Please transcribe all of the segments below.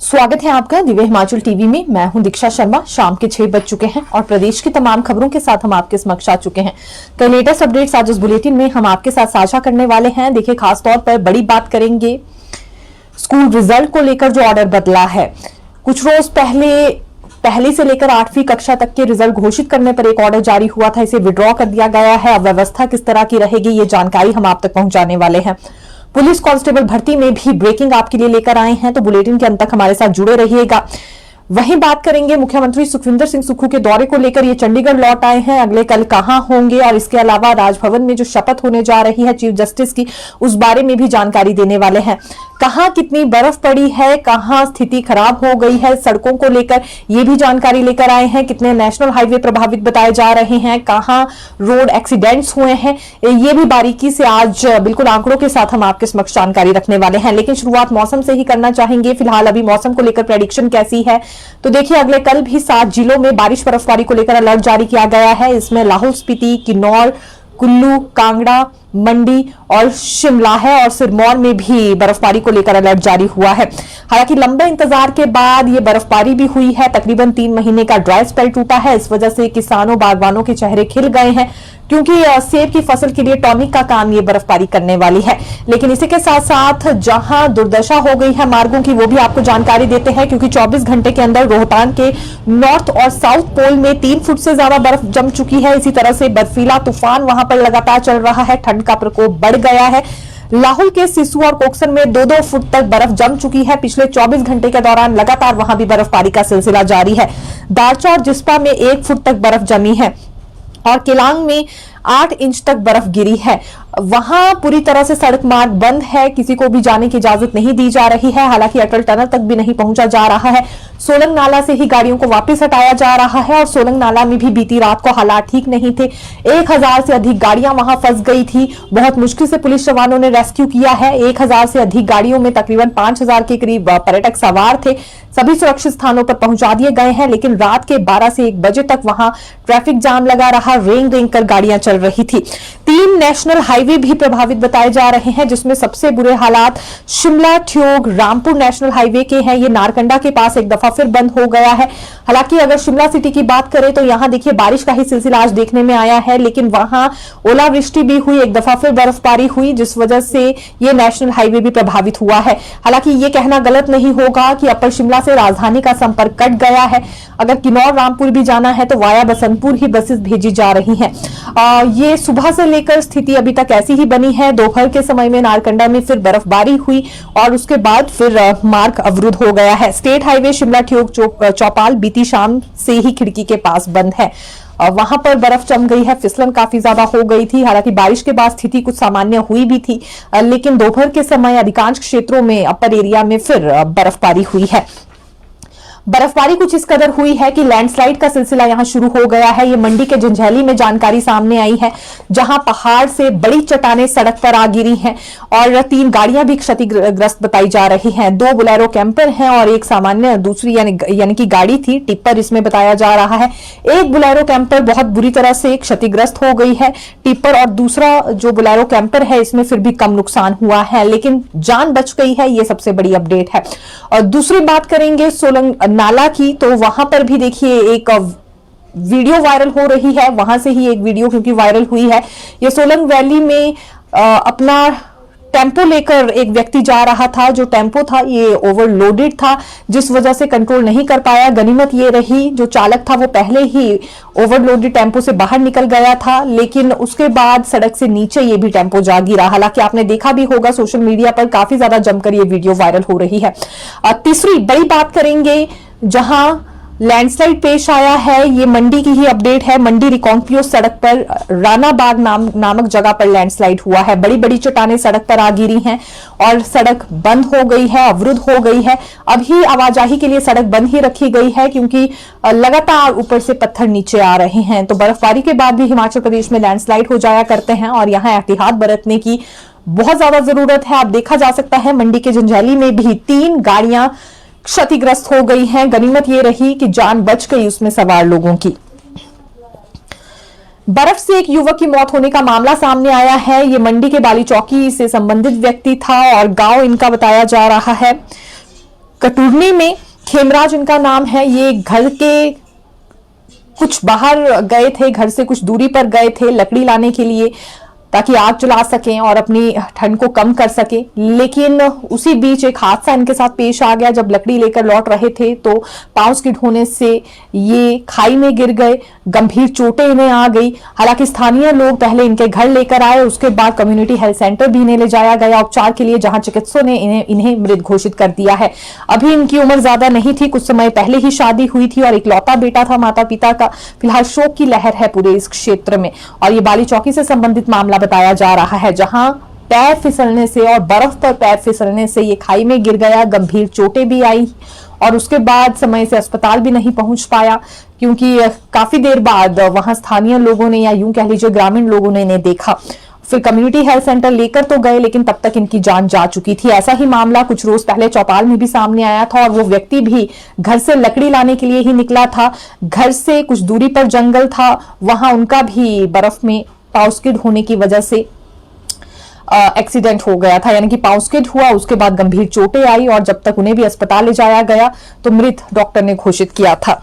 स्वागत है आपका दिव्य हिमाचल टीवी में। मैं हूं दीक्षा शर्मा। शाम के 6 बज चुके हैं और प्रदेश की तमाम खबरों के साथ हम आपके समक्ष आ चुके हैं। तो लेटेस्ट अपडेट्स आज इस बुलेटिन में हम आपके साथ साझा करने वाले हैं। देखिए, खासतौर पर बड़ी बात करेंगे स्कूल रिजल्ट को लेकर जो ऑर्डर बदला है। कुछ रोज पहले से लेकर 8वीं कक्षा तक के रिजल्ट घोषित करने पर एक ऑर्डर जारी हुआ था, इसे विड्रॉ कर दिया गया है। अब व्यवस्था किस तरह की रहेगी, ये जानकारी हम आप तक पहुंचाने वाले हैं। पुलिस कांस्टेबल भर्ती में भी ब्रेकिंग आपके लिए लेकर आए हैं, तो बुलेटिन के अंत तक हमारे साथ जुड़े रहिएगा। वहीं बात करेंगे मुख्यमंत्री सुखविंदर सिंह सुक्खू के दौरे को लेकर। ये चंडीगढ़ लौट आए हैं, अगले कल कहां होंगे और इसके अलावा राजभवन में जो शपथ होने जा रही है चीफ जस्टिस की, उस बारे में भी जानकारी देने वाले हैं। कहां कितनी बर्फ पड़ी है, कहां स्थिति खराब हो गई है सड़कों को लेकर, ये भी जानकारी लेकर आए हैं। कितने नेशनल हाईवे प्रभावित बताए जा रहे हैं, कहां रोड एक्सीडेंट्स हुए हैं, ये भी बारीकी से आज बिल्कुल आंकड़ों के साथ हम आपके समक्ष जानकारी रखने वाले हैं। लेकिन शुरुआत मौसम से ही करना चाहेंगे। फिलहाल अभी मौसम को लेकर प्रेडिक्शन कैसी है, तो देखिए अगले कल भी 7 जिलों में बारिश बर्फबारी को लेकर अलर्ट जारी किया गया है। इसमें लाहौल स्पीति, किन्नौर, कुल्लू, कांगड़ा, मंडी और शिमला है और सिरमौर में भी बर्फबारी को लेकर अलर्ट जारी हुआ है। हालांकि लंबे इंतजार के बाद ये बर्फबारी भी हुई है। तकरीबन 3 महीने का ड्राई स्पेल टूटा है। इस वजह से किसानों बागवानों के चेहरे खिल गए हैं, क्योंकि सेब की फसल के लिए टॉनिक का काम ये बर्फबारी करने वाली है। लेकिन इसी के साथ साथ जहां दुर्दशा हो गई है मार्गों की, वो भी आपको जानकारी देते हैं, क्योंकि 24 घंटे के अंदर रोहतांग के नॉर्थ और साउथ पोल में 3 फुट से ज्यादा बर्फ जम चुकी है। इसी तरह से बर्फीला तूफान वहां पर लगातार चल रहा है, ठंड का प्रकोप बढ़ गया है। लाहौल के सिसु और कोकसर में 2-2 फुट तक बर्फ जम चुकी है। पिछले 24 घंटे के दौरान लगातार वहां भी बर्फबारी का सिलसिला जारी है। दारचा और जिस्पा में 1 फुट तक बर्फ जमी है और केलांग में 8 इंच तक बर्फ गिरी है। वहां पूरी तरह से सड़क मार्ग बंद है, किसी को भी जाने की इजाजत नहीं दी जा रही है। हालांकि अटल टनल तक भी नहीं पहुंचा जा रहा है। सोलंग नाला से ही गाड़ियों को वापस हटाया जा रहा है और सोलंग नाला में भी बीती रात को हालात ठीक नहीं थे। 1000 से अधिक गाड़ियां वहां फंस गई थी। बहुत मुश्किल से पुलिस जवानों ने रेस्क्यू किया है। 1000 से अधिक गाड़ियों में तकरीबन 5000 के करीब पर्यटक सवार थे। सभी सुरक्षित स्थानों पर पहुंचा दिए गए हैं, लेकिन रात के 12 से 1 बजे तक वहां ट्रैफिक जाम लगा रहा, रेंग रेंग कर गाड़ियां चल रही थी। 3 नेशनल हाईवे भी प्रभावित बताए जा रहे हैं, जिसमें सबसे बुरे हालात शिमला ठियोग रामपुर नेशनल हाईवे के हैं। ये नारकंडा के पास एक दफा फिर बंद हो गया है। हालांकि अगर शिमला सिटी की बात करें तो यहां देखिए बारिश का ही सिलसिला आज देखने में आया है, लेकिन वहां ओलावृष्टि भी हुई, एक दफा फिर बर्फबारी हुई, जिस वजह से ये नेशनल हाईवे भी प्रभावित हुआ है। हालांकि ये कहना गलत नहीं होगा कि अपर शिमला से राजधानी का संपर्क कट गया है। अगर किन्नौर रामपुर भी जाना है तो वाया बसंतपुर ही बसेस भेजी जा रही हैं। ये सुबह से लेकर स्थिति अभी तक ऐसी ही बनी है। दोपहर के समय में नारकंडा में फिर बर्फबारी हुई और उसके बाद फिर मार्ग अवरुद्ध हो गया है। स्टेट हाईवे शिमला ठियोग चौपाल बीती शाम से ही खिड़की के पास बंद है। वहां पर बर्फ जम गई है, फिसलन काफी ज्यादा हो गई थी। हालांकि बारिश के बाद स्थिति कुछ सामान्य हुई भी थी, लेकिन दोपहर के समय अधिकांश क्षेत्रों में अपर एरिया में फिर बर्फबारी हुई है। बर्फबारी कुछ इस कदर हुई है कि लैंडस्लाइड का सिलसिला यहां शुरू हो गया है। ये मंडी के जंजैली में जानकारी सामने आई है, जहां पहाड़ से बड़ी चट्टानें सड़क पर आ गिरी हैं और 3 गाड़ियां भी क्षतिग्रस्त बताई जा रही हैं। 2 बोलेरो कैंपर हैं और एक सामान्य दूसरी यानी कि गाड़ी थी, टिप्पर इसमें बताया जा रहा है। एक बोलेरो कैंपर बहुत बुरी तरह से क्षतिग्रस्त हो गई है, टिप्पर और दूसरा जो बोलेरो कैंपर है इसमें फिर भी कम नुकसान हुआ है, लेकिन जान बच गई है। ये सबसे बड़ी अपडेट है। और दूसरी बात करेंगे सोलंग नाला की, तो वहां पर भी देखिए एक वीडियो वायरल हो रही है। वहां से ही एक वीडियो क्योंकि वायरल हुई है। ये सोलंग वैली में अपना टेम्पो लेकर एक व्यक्ति जा रहा था। जो टेम्पो था ये ओवरलोडेड था, जिस वजह से कंट्रोल नहीं कर पाया। गनीमत ये रही जो चालक था वो पहले ही ओवरलोडेड टेम्पो से बाहर निकल गया था, लेकिन उसके बाद सड़क से नीचे ये भी टेम्पो जा गिरा। हालांकि आपने देखा भी होगा सोशल मीडिया पर काफी ज्यादा जमकर ये वीडियो वायरल हो रही है। तीसरी बड़ी बात करेंगे जहां लैंडस्लाइड पेश आया है, ये मंडी की ही अपडेट है। मंडी रिकांगपियो सड़क पर रानाबाग नामक जगह पर लैंडस्लाइड हुआ है। बड़ी बड़ी चट्टानें सड़क पर आ गिरी हैं और सड़क बंद हो गई है, अवरुद्ध हो गई है। अभी आवाजाही के लिए सड़क बंद ही रखी गई है, क्योंकि लगातार ऊपर से पत्थर नीचे आ रहे हैं। तो बर्फबारी के बाद भी हिमाचल प्रदेश में लैंडस्लाइड हो जाया करते हैं और यहाँ एहतियात बरतने की बहुत ज्यादा जरूरत है। आप देखा जा सकता है मंडी के जंजैली में भी 3 गाड़ियां क्षतिग्रस्त हो गई हैं। गनीमत ये रही कि जान बच गई उसमें सवार लोगों की। बर्फ से एक युवक की मौत होने का मामला सामने आया है। ये मंडी के बाली चौकी से संबंधित व्यक्ति था और गांव इनका बताया जा रहा है। कटुरनी में खेमराज इनका नाम है। ये घर के कुछ बाहर गए थे, घर से कुछ दूरी पर गए थे लकड़ी लाने के लिए ताकि आग जला सकें और अपनी ठंड को कम कर सके। लेकिन उसी बीच एक हादसा इनके साथ पेश आ गया। जब लकड़ी लेकर लौट रहे थे तो पांव स्किड होने से ये खाई में गिर गए, गंभीर चोटें इन्हें आ गई। हालांकि स्थानीय लोग पहले इनके घर लेकर आए, उसके बाद कम्युनिटी हेल्थ सेंटर भी इन्हें ले जाया गया उपचार के लिए, जहां चिकित्सकों ने इन्हें मृत घोषित कर दिया है। अभी इनकी उम्र ज्यादा नहीं थी, कुछ समय पहले ही शादी हुई थी और इकलौता बेटा था माता पिता का। फिलहाल शोक की लहर है पूरे इस क्षेत्र में और ये बाली चौकी से संबंधित मामला बताया जा रहा है, जहां पैर फिसलने से और बर्फ पर पैर फिसलने से ये खाई में गिर गया, गंभीर चोटें भी आई और उसके बाद समय से अस्पताल भी नहीं पहुंच पाया, क्योंकि काफी देर बाद वहां स्थानीय लोगों ने या यूं कह लीजिए ग्रामीण लोगों ने इन्हें देखा। फिर कम्युनिटी हेल्थ सेंटर लेकर तो गए, लेकिन तब तक इनकी जान जा चुकी थी। ऐसा ही मामला कुछ रोज पहले चौपाल में भी सामने आया था और वो व्यक्ति भी घर से लकड़ी लाने के लिए ही निकला था। घर से कुछ दूरी पर जंगल था, वहां उनका भी बर्फ में पांव स्किड होने की वजह से एक्सीडेंट हो गया था, यानी कि पांव स्किड हुआ, उसके बाद गंभीर चोटें आई और जब तक उन्हें भी अस्पताल ले जाया गया तो मृत डॉक्टर ने घोषित किया था।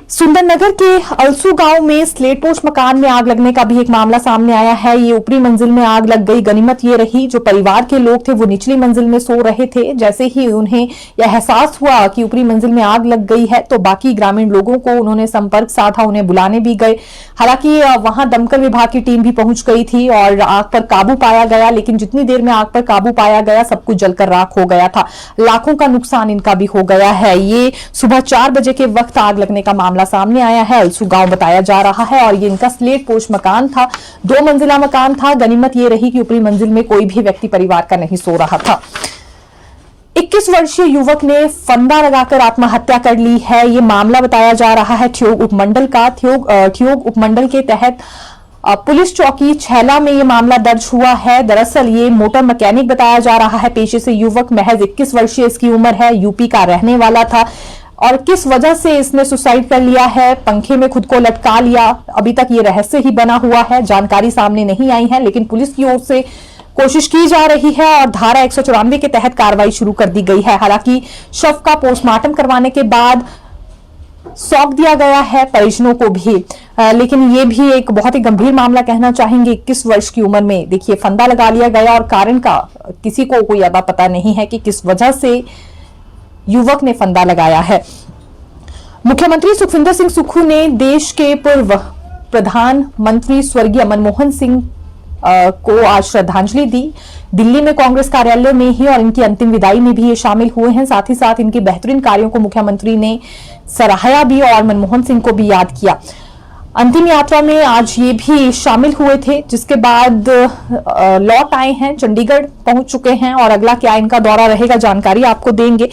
सुंदरनगर के अलसू गांव में स्लेटपोश मकान में आग लगने का भी एक मामला सामने आया है। ये ऊपरी मंजिल में आग लग गई। गनीमत ये रही जो परिवार के लोग थे वो निचली मंजिल में सो रहे थे। जैसे ही उन्हें यह एहसास हुआ कि ऊपरी मंजिल में आग लग गई है तो बाकी ग्रामीण लोगों को उन्होंने संपर्क साधा, उन्हें बुलाने भी गए। हालांकि वहां दमकल विभाग की टीम भी पहुंच गई थी और आग पर काबू पाया गया, लेकिन जितनी देर में आग पर काबू पाया गया सब कुछ जलकर राख हो गया था। लाखों का नुकसान इनका भी हो गया है। ये सुबह 4 बजे के वक्त आग लगने का मामला सामने आया है। अलसू गांव बताया जा रहा है और ये इनका स्लेट पोश मकान था, 2 मंजिला मकान था। गनीमत ये रही कि ऊपरी मंजिल में कोई भी व्यक्ति परिवार का नहीं सो रहा था। 21 वर्षीय युवक ने फंदा लगाकर आत्महत्या कर ली है। ये मामला बताया जा रहा है ठियोग उपमंडल का। ठियोग उपमंडल के तहत पुलिस चौकी छैला में ये मामला दर्ज हुआ है। दरअसल ये मोटर मैकेनिक बताया जा रहा है पेशे से युवक, महज 21 वर्षीय इसकी उम्र है, यूपी का रहने वाला था और किस वजह से इसने सुसाइड कर लिया है, पंखे में खुद को लटका लिया, अभी तक ये रहस्य ही बना हुआ है। जानकारी सामने नहीं आई है, लेकिन पुलिस की ओर से कोशिश की जा रही है और धारा 194 के तहत कार्रवाई शुरू कर दी गई है। हालांकि शव का पोस्टमार्टम करवाने के बाद सौंप दिया गया है परिजनों को भी, लेकिन ये भी एक बहुत ही गंभीर मामला कहना चाहेंगे। 21 वर्ष की उम्र में देखिए फंदा लगा लिया गया और कारण का किसी को कोई अदा पता नहीं है कि किस वजह से युवक ने फंदा लगाया है। मुख्यमंत्री सुखविंदर सिंह सुक्खू ने देश के पूर्व प्रधानमंत्री स्वर्गीय मनमोहन सिंह को आज श्रद्धांजलि दी। दिल्ली में कांग्रेस कार्यालय में ही और इनकी अंतिम विदाई में भी ये शामिल हुए हैं। साथ ही साथ इनके बेहतरीन कार्यों को मुख्यमंत्री ने सराहाया भी और मनमोहन सिंह को भी याद किया। अंतिम यात्रा में आज ये भी शामिल हुए थे, जिसके बाद लौट आए हैं, चंडीगढ़ पहुंच चुके हैं और अगला क्या इनका दौरा रहेगा जानकारी आपको देंगे।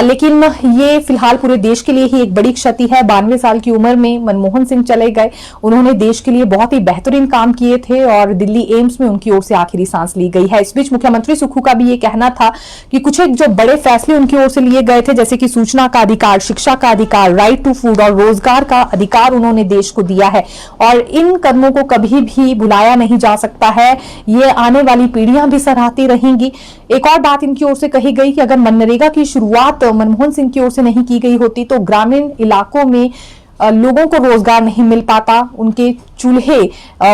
लेकिन ये फिलहाल पूरे देश के लिए ही एक बड़ी क्षति है। 92 साल की उम्र में मनमोहन सिंह चले गए। उन्होंने देश के लिए बहुत ही बेहतरीन काम किए थे और दिल्ली एम्स में उनकी ओर से आखिरी सांस ली गई है। इस बीच मुख्यमंत्री सुक्खू का भी ये कहना था कि कुछ एक जो बड़े फैसले उनकी ओर से लिए गए थे, जैसे कि सूचना का अधिकार, शिक्षा का अधिकार, राइट टू फूड और रोजगार का अधिकार उन्होंने देश को दिया है और इन कदमों को कभी भी भुलाया नहीं जा सकता है। ये आने वाली पीढ़ियां भी सराहती रहेंगी। एक और बात इनकी ओर से कही गई कि अगर मनरेगा की शुरुआत मनमोहन सिंह की ओर से नहीं की गई होती तो ग्रामीण इलाकों में लोगों को रोजगार नहीं मिल पाता, उनके चूल्हे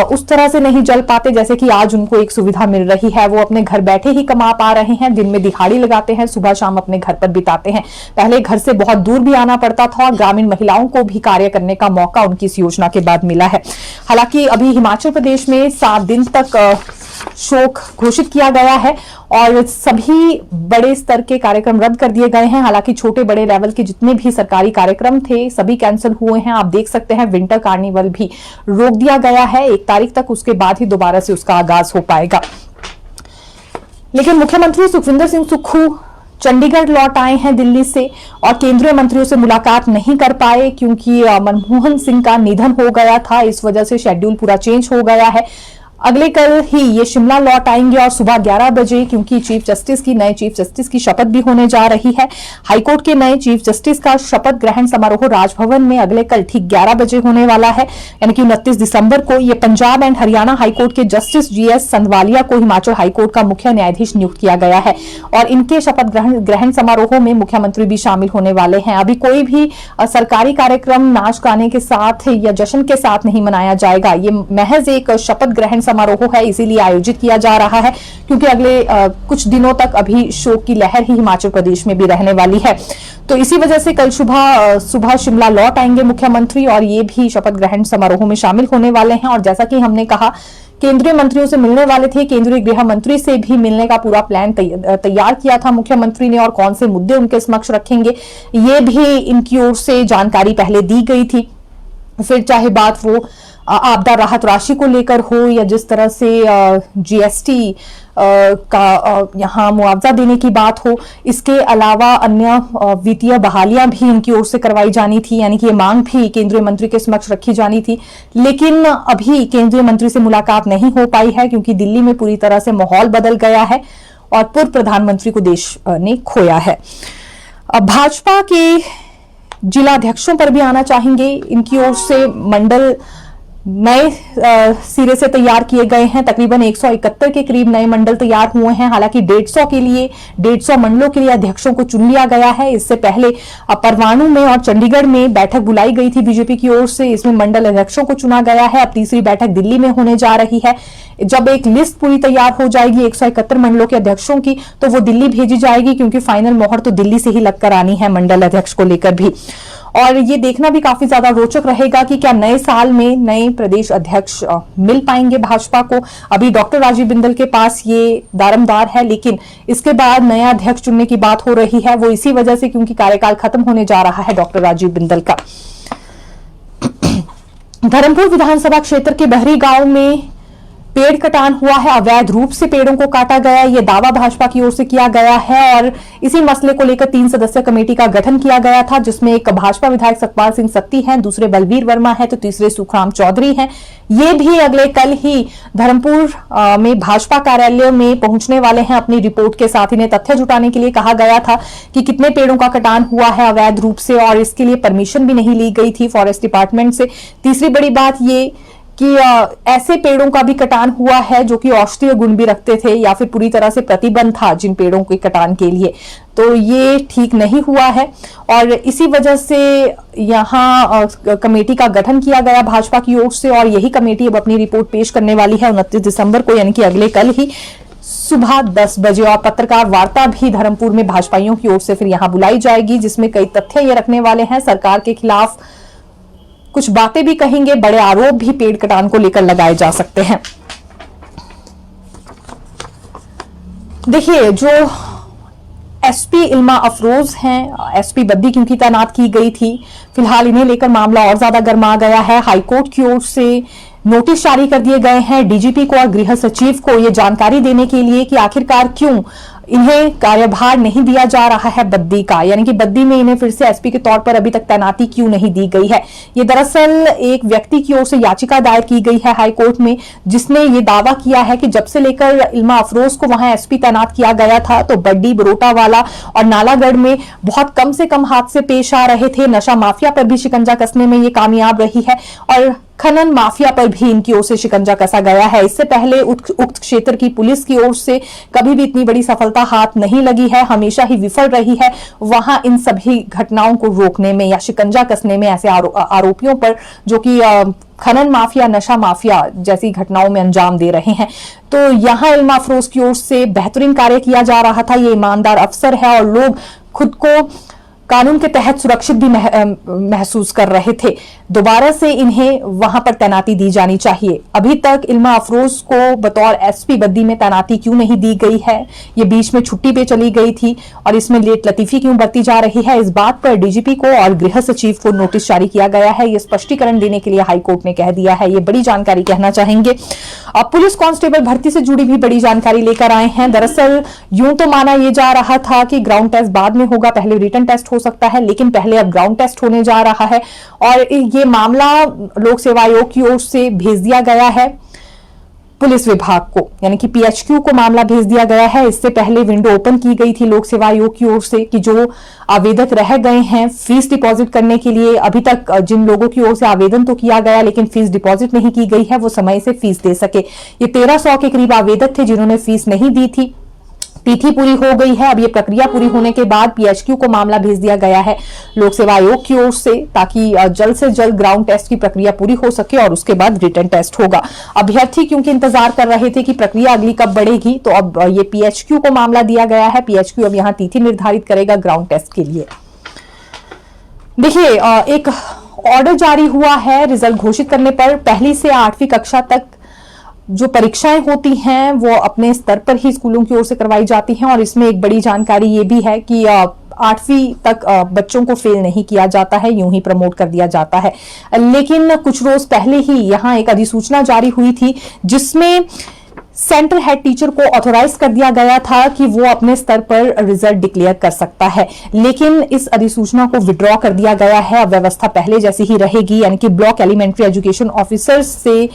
उस तरह से नहीं जल पाते जैसे कि आज उनको एक सुविधा मिल रही है। वो अपने घर बैठे ही कमा पा रहे हैं, दिन में दिहाड़ी लगाते हैं, सुबह शाम अपने घर पर बिताते हैं। पहले घर से बहुत दूर भी आना पड़ता था और ग्रामीण महिलाओं को भी कार्य करने का मौका उनकी इस योजना के बाद मिला है। हालांकि अभी हिमाचल प्रदेश में 7 दिन तक शोक घोषित किया गया है और सभी बड़े स्तर के कार्यक्रम रद्द कर दिए गए हैं। हालांकि छोटे बड़े लेवल के जितने भी सरकारी कार्यक्रम थे सभी कैंसिल हुए हैं। आप देख सकते हैं विंटर कार्निवल भी रोक दिया गया है 1 तारीख तक, उसके बाद ही दोबारा से उसका आगाज हो पाएगा। लेकिन मुख्यमंत्री सुखविंदर सिंह सुक्खू चंडीगढ़ लौट आए हैं दिल्ली से और केंद्रीय मंत्रियों से मुलाकात नहीं कर पाए क्योंकि मनमोहन सिंह का निधन हो गया था। इस वजह से शेड्यूल पूरा चेंज हो गया है। अगले कल ही ये शिमला लौट आएंगे और सुबह 11 बजे, क्योंकि नए चीफ जस्टिस की शपथ भी होने जा रही है। हाईकोर्ट के नए चीफ जस्टिस का शपथ ग्रहण समारोह राजभवन में अगले कल ठीक 11 बजे होने वाला है, यानी कि 29 दिसंबर को। ये पंजाब एंड हरियाणा हाईकोर्ट के जस्टिस जीएस संधवालिया को हिमाचल हाईकोर्ट का मुख्य न्यायाधीश नियुक्त किया गया है और इनके शपथ ग्रहण समारोह में मुख्यमंत्री भी शामिल होने वाले हैं। अभी कोई भी सरकारी कार्यक्रम नाच गाने के साथ या जश्न के साथ नहीं मनाया जाएगा। ये महज एक शपथ ग्रहण समारोह है, इसीलिए आयोजित किया जा रहा है क्योंकि अगले कुछ दिनों तक अभी शोक की लहर ही हिमाचल प्रदेश में भी रहने वाली है। तो इसी वजह से कल सुबह शिमला लौट आएंगे मुख्यमंत्री और ये भी शपथ ग्रहण समारोह में शामिल होने वाले हैं। और जैसा कि हमने कहा, केंद्रीय मंत्रियों से मिलने वाले थे, केंद्रीय गृह मंत्री से भी मिलने का पूरा प्लान तैयार किया था मुख्यमंत्री ने, और कौन से मुद्दे उनके समक्ष रखेंगे ये भी इनकी ओर से जानकारी पहले दी गई थी। फिर चाहे बात वो आपदा राहत राशि को लेकर हो या जिस तरह से जीएसटी का यहाँ मुआवजा देने की बात हो, इसके अलावा अन्य वित्तीय बहालियां भी इनकी ओर से करवाई जानी थी, यानी कि ये मांग भी केंद्रीय मंत्री के समक्ष रखी जानी थी। लेकिन अभी केंद्रीय मंत्री से मुलाकात नहीं हो पाई है क्योंकि दिल्ली में पूरी तरह से माहौल बदल गया है और पूर्व प्रधानमंत्री को देश ने खोया है। भाजपा के जिलाध्यक्षों पर भी आना चाहेंगे। इनकी ओर से मंडल नए सिरे से तैयार किए गए हैं। तकरीबन 171 के करीब नए मंडल तैयार हुए हैं। हालांकि 150 मंडलों के लिए अध्यक्षों को चुन लिया गया है। इससे पहले परवाणु में और चंडीगढ़ में बैठक बुलाई गई थी बीजेपी की ओर से, इसमें मंडल अध्यक्षों को चुना गया है। अब तीसरी बैठक दिल्ली में होने जा रही है। जब एक लिस्ट पूरी तैयार हो जाएगी 171 मंडलों के अध्यक्षों की, तो वो दिल्ली भेजी जाएगी क्योंकि फाइनल मोहर तो दिल्ली से ही लगकर आनी है मंडल अध्यक्ष को लेकर भी। और ये देखना भी काफी ज्यादा रोचक रहेगा कि क्या नए साल में नए प्रदेश अध्यक्ष मिल पाएंगे भाजपा को। अभी डॉक्टर राजीव बिंदल के पास ये दारमदार है, लेकिन इसके बाद नया अध्यक्ष चुनने की बात हो रही है, वो इसी वजह से क्योंकि कार्यकाल खत्म होने जा रहा है डॉक्टर राजीव बिंदल का। धर्मपुर विधानसभा क्षेत्र के बहरी गांव में पेड़ कटान हुआ है। अवैध रूप से पेड़ों को काटा गया, ये दावा भाजपा की ओर से किया गया है और इसी मसले को लेकर 3 सदस्यीय कमेटी का गठन किया गया था, जिसमें एक भाजपा विधायक सतपाल सिंह सत्ती हैं, दूसरे बलवीर वर्मा है, तो तीसरे सुखराम चौधरी हैं। ये भी अगले कल ही धर्मपुर में भाजपा कार्यालय में पहुंचने वाले हैं अपनी रिपोर्ट के साथ। इन्हें तथ्य जुटाने के लिए कहा गया था कि कितने पेड़ों का कटान हुआ है अवैध रूप से, और इसके लिए परमिशन भी नहीं ली गई थी फॉरेस्ट डिपार्टमेंट से। तीसरी बड़ी बात ये कि ऐसे पेड़ों का भी कटान हुआ है जो कि औषधीय गुण भी रखते थे या फिर पूरी तरह से प्रतिबंध था जिन पेड़ों के कटान के लिए, तो ये ठीक नहीं हुआ है। और इसी वजह से यहाँ कमेटी का गठन किया गया भाजपा की ओर से, और यही कमेटी अब अपनी रिपोर्ट पेश करने वाली है 29 दिसंबर को, यानी कि अगले कल ही सुबह 10 बजे। और पत्रकार वार्ता भी धर्मपुर में भाजपाइयों की ओर से फिर यहाँ बुलाई जाएगी, जिसमें कई तथ्य ये रखने वाले हैं, सरकार के खिलाफ कुछ बातें भी कहेंगे, बड़े आरोप भी पेड़ कटान को लेकर लगाए जा सकते हैं। देखिए, जो एसपी इल्मा अफरोज हैं, एसपी बद्दी क्योंकि तैनात की गई थी, फिलहाल इन्हें लेकर मामला और ज्यादा गर्मा गया है। हाईकोर्ट की ओर से नोटिस जारी कर दिए गए हैं डीजीपी को और गृह सचिव को ये जानकारी देने के लिए कि आखिरकार क्यों इन्हें कार्यभार नहीं दिया जा रहा है बद्दी का, यानी कि बद्दी में इन्हें फिर से एसपी के तौर पर अभी तक तैनाती क्यों नहीं दी गई है। ये दरअसल एक व्यक्ति की ओर से याचिका दायर की गई है हाईकोर्ट में, जिसने ये दावा किया है कि जब से लेकर इल्मा अफरोज को वहां एसपी तैनात किया गया था तो बड्डी, बरोटावाला और नालागढ़ में बहुत कम से कम हादसे पेश आ रहे थे। नशा माफिया पर भी शिकंजा कसने में ये कामयाब रही है और खनन माफिया पर भी इनकी ओर से शिकंजा कसा गया है। इससे पहले उक्त क्षेत्र की पुलिस की ओर से कभी भी इतनी बड़ी सफलता हाथ नहीं लगी है, हमेशा ही विफल रही है वहां इन सभी घटनाओं को रोकने में या शिकंजा कसने में ऐसे आरोपियों पर जो कि खनन माफिया, नशा माफिया जैसी घटनाओं में अंजाम दे रहे हैं। तो यहाँ इल्मा अफरोज की ओर से बेहतरीन कार्य किया जा रहा था। ये ईमानदार अफसर है और लोग खुद को कानून के तहत सुरक्षित भी महसूस कर रहे थे। दोबारा से इन्हें वहां पर तैनाती दी जानी चाहिए। अभी तक इल्मा अफरोज को बतौर एसपी बद्दी में तैनाती क्यों नहीं दी गई है, ये बीच में छुट्टी पे चली गई थी और इसमें लेट लतीफी क्यों बरती जा रही है, इस बात पर डीजीपी को और गृह सचिव को नोटिस जारी किया गया है। ये स्पष्टीकरण देने के लिए हाईकोर्ट ने कह दिया है। ये बड़ी जानकारी कहना चाहेंगे। अब पुलिस कांस्टेबल भर्ती से जुड़ी भी बड़ी जानकारी लेकर आए हैं। दरअसल यूं तो माना यह जा रहा था कि ग्राउंड टेस्ट बाद में होगा, पहले रिटन टेस्ट हो सकता है, लेकिन पहले अब ग्राउंड टेस्ट होने जा रहा है और ये मामला लोक सेवा आयोग की ओर से भेज दिया गया है पुलिस विभाग को यानी कि पीएचक्यू को मामला भेज दिया गया है। इससे पहले विंडो ओपन की गई थी लोक सेवा आयोग की ओर से कि जो आवेदक रह गए हैं फीस डिपॉजिट करने के लिए, अभी तक जिन लोगों की ओर से आवेदन तो किया गया लेकिन फीस डिपॉजिट नहीं की गई है, वो समय से फीस दे सके। ये 1300 के करीब आवेदक थे जिन्होंने फीस नहीं दी थी। तिथि पूरी हो गई है। अब ये प्रक्रिया पूरी होने के बाद पीएचक्यू को मामला भेज दिया गया है लोक सेवा आयोग की ओर से, ताकि जल्द से जल्द ग्राउंड टेस्ट की प्रक्रिया पूरी हो सके और उसके बाद रिटन टेस्ट होगा। अभ्यर्थी क्योंकि इंतजार कर रहे थे कि प्रक्रिया अगली कब बढ़ेगी, तो अब ये पीएचक्यू को मामला दिया गया है। पीएचक्यू अब यहां तिथि निर्धारित करेगा ग्राउंड टेस्ट के लिए। देखिए, एक ऑर्डर जारी हुआ है रिजल्ट घोषित करने पर। पहली से 8वीं कक्षा तक जो परीक्षाएं होती हैं वो अपने स्तर पर ही स्कूलों की ओर से करवाई जाती हैं, और इसमें एक बड़ी जानकारी ये भी है कि 8वीं तक बच्चों को फेल नहीं किया जाता है, यूं ही प्रमोट कर दिया जाता है। लेकिन कुछ रोज पहले ही यहां एक अधिसूचना जारी हुई थी जिसमें सेंटर हेड टीचर को ऑथोराइज कर दिया गया था कि वो अपने स्तर पर रिजल्ट डिक्लेयर कर सकता है, लेकिन इस अधिसूचना को विड्रॉ कर दिया गया है। अब व्यवस्था पहले जैसी ही रहेगी, यानी कि ब्लॉक एलिमेंट्री एजुकेशन ऑफिसर्स से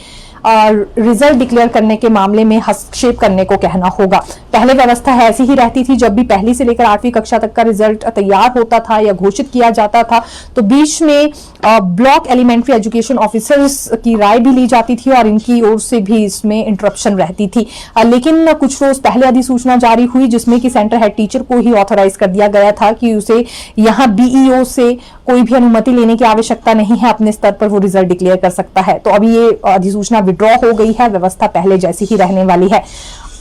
रिजल्ट डिक्लेयर करने के मामले में हस्तक्षेप करने को कहना होगा। पहले व्यवस्था ऐसी ही रहती थी, जब भी पहली से लेकर 8वीं कक्षा तक का रिजल्ट तैयार होता था या घोषित किया जाता था तो बीच में ब्लॉक एलिमेंट्री एजुकेशन ऑफिसर्स की राय भी ली जाती थी और इनकी ओर से भी इसमें इंटरप्शन रहती थी। लेकिन कुछ रोज पहले अधिसूचना जारी हुई जिसमें कि सेंटर हेड टीचर को ही ऑथोराइज कर दिया गया था कि उसे यहाँ बीईओ से कोई भी अनुमति लेने की आवश्यकता नहीं है, अपने स्तर पर वो रिजल्ट डिक्लेयर कर सकता है। तो अभी ये अधिसूचना विड्रॉ हो गई है, व्यवस्था पहले जैसी ही रहने वाली है।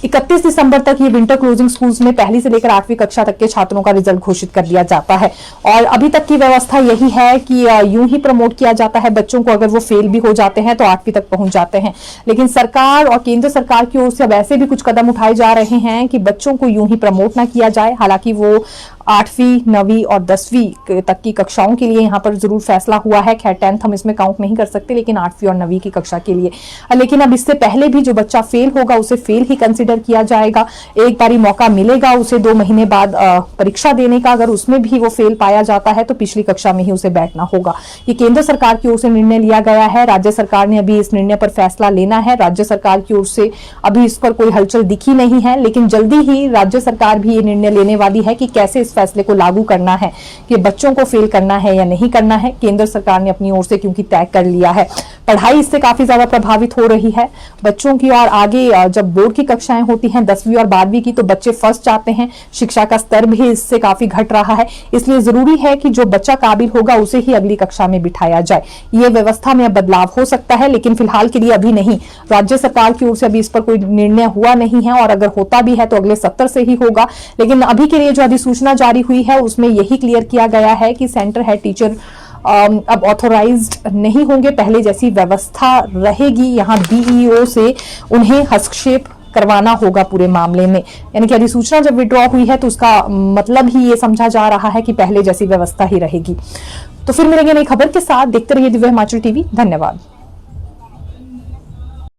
31 दिसंबर तक ये विंटर क्लोजिंग स्कूल्स में पहली से लेकर 8वीं कक्षा तक के छात्रों का रिजल्ट घोषित कर दिया जाता है, और अभी तक की व्यवस्था यही है कि यूं ही प्रमोट किया जाता है बच्चों को। अगर वो फेल भी हो जाते हैं तो 8वीं तक पहुंच जाते हैं, लेकिन सरकार और केंद्र सरकार की ओर से अब ऐसे भी कुछ कदम उठाए जा रहे हैं कि बच्चों को यूं ही प्रमोट ना किया जाए। हालांकि वो 8वीं, 9वीं और 10वीं तक की कक्षाओं के लिए यहाँ पर जरूर फैसला हुआ है। खैर 10th हम इसमें काउंट नहीं कर सकते, लेकिन 8वीं और 9वीं की कक्षा के लिए। लेकिन अब इससे पहले भी जो बच्चा फेल होगा उसे फेल ही कंसिडर किया जाएगा। एक बारी मौका मिलेगा उसे 2 महीने बाद परीक्षा देने का। अगर उसमें भी वो फेल पाया जाता है तो पिछली कक्षा में ही उसे बैठना होगा। ये केंद्र सरकार की ओर से निर्णय लिया गया है। राज्य सरकार ने अभी इस निर्णय पर फैसला लेना है। राज्य सरकार की ओर से अभी इस पर कोई हलचल दिखी नहीं है, लेकिन जल्दी ही राज्य सरकार भी ये निर्णय लेने वाली है कि कैसे इस फैसले को लागू करना है, कि बच्चों को फेल करना है या नहीं करना है। केंद्र सरकार ने अपनी ओर से क्योंकि तय कर लिया है। पढ़ाई इससे काफी ज्यादा प्रभावित हो रही है बच्चों की, और आगे जब बोर्ड की कक्षाएं होती हैं 10वीं और 12वीं की तो बच्चे फर्स्ट जाते हैं। शिक्षा का स्तर भी इससे काफी घट रहा है, इसलिए जरूरी है कि जो बच्चा काबिल होगा उसे ही अगली कक्षा में बिठाया जाए। ये व्यवस्था में बदलाव हो सकता है, लेकिन फिलहाल के लिए अभी नहीं। राज्य सरकार की ओर से अभी इस पर कोई निर्णय हुआ नहीं है, और अगर होता भी है तो अगले सत्र से ही होगा। लेकिन अभी के लिए जो अधिसूचना जारी हुई है उसमें यही क्लियर किया गया है कि सेंटर हेड टीचर अब ऑथोराइज्ड नहीं होंगे, पहले जैसी व्यवस्था रहेगी। यहाँ बीईओ से उन्हें हस्तक्षेप करवाना होगा पूरे मामले में। यानी कि अधिसूचना जब विड्रॉ हुई है तो उसका मतलब ही ये समझा जा रहा है कि पहले जैसी व्यवस्था ही रहेगी। तो फिर मिलेंगे नई खबर के साथ। देखते रहिए दिव्य हिमाचल टीवी। धन्यवाद।